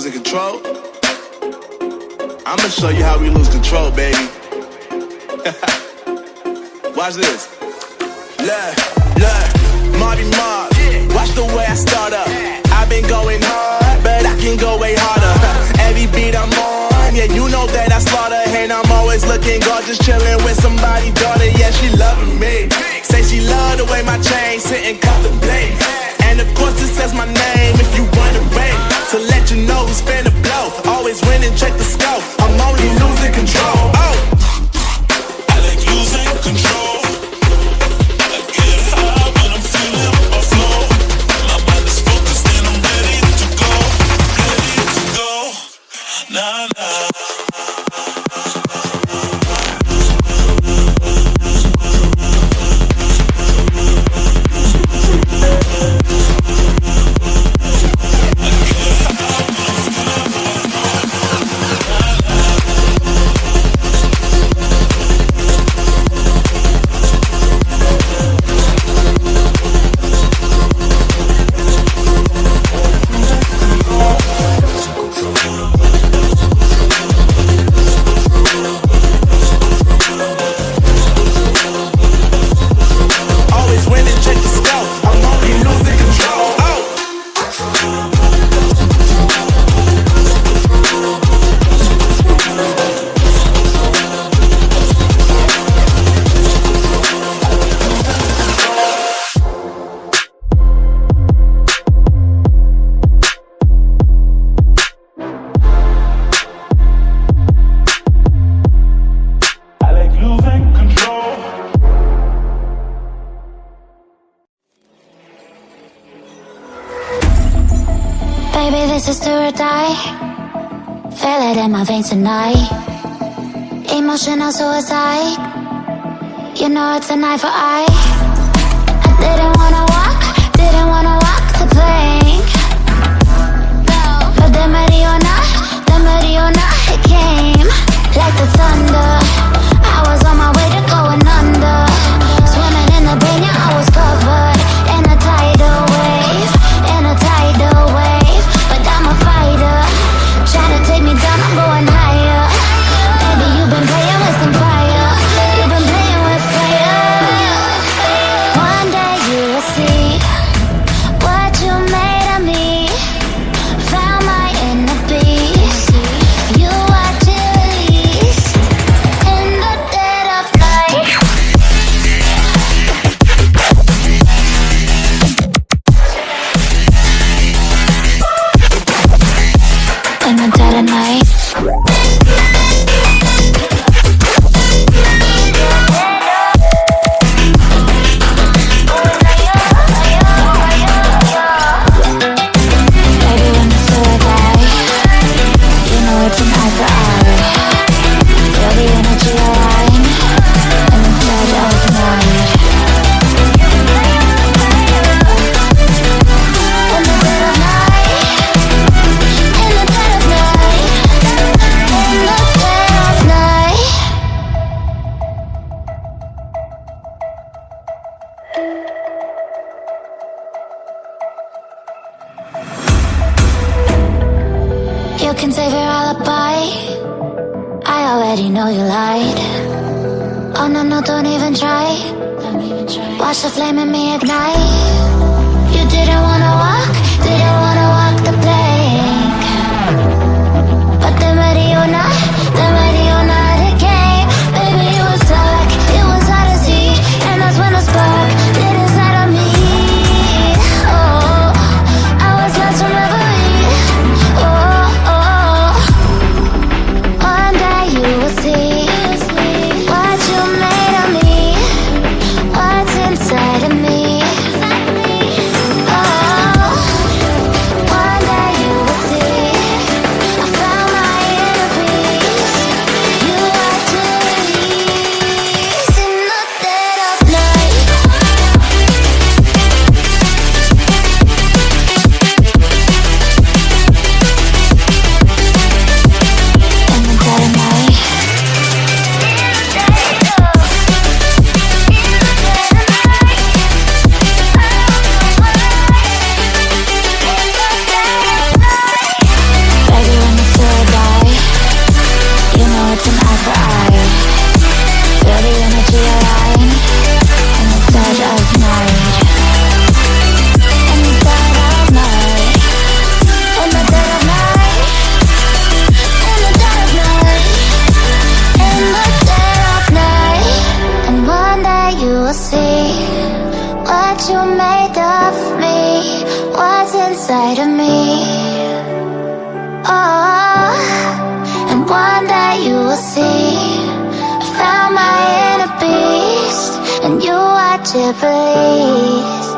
losing control? I'ma show you how we lose control, baby. Watch this. Look, Marty Mark. Watch the way I start up. I've been going hard, but I can go way harder. Every beat I'm on, yeah, you know that I slaughter. And I'm always looking gorgeous, chilling with somebody's daughter. Yeah, she loving me. Say she love the way my chain sit and contemplate. And of course it says my name if you wanna rate. To let you know who's finna blow. Always win and check the scope. I'm only losing control. Oh, I like losing control. I get high when I'm feeling my flow. My mind is focused and I'm ready to go. Ready to go. Nah, nah. This is do or die. Feel it in my veins tonight. Emotional suicide. You know it's an eye for eye. I didn't wanna walk the plank. But the Mariona, it came like the thunder. I was on my way to going under. Swimming in the brain, yeah, I was covered in a tidal wave. But I'm a fighter. Try to take me down, I'm going higher. Baby, you've been playing with some fire. You've been playing with fire. One day you will see what you made of me. Found my inner beast. You watch it release in the dead of night. In the dead of night. Baby, when you say I die, you know it's an eye for eye. Feel the energy align in the dead of night. In the dead of night. In the dead of night. In the dead of night. You can save your alibi. I already know you lied. Oh no, no, don't even try. Watch the flame in me ignite. You didn't wanna walk the plank. But the Mariona, it came. Baby, it was dark, it was hard to see. And that's when the spark lit inside of me. Oh, I was lost from reverie. Oh, one day you will see what you made of me. What's inside of me. Oh, one day you will see. I found my inner beast, and you watch it release.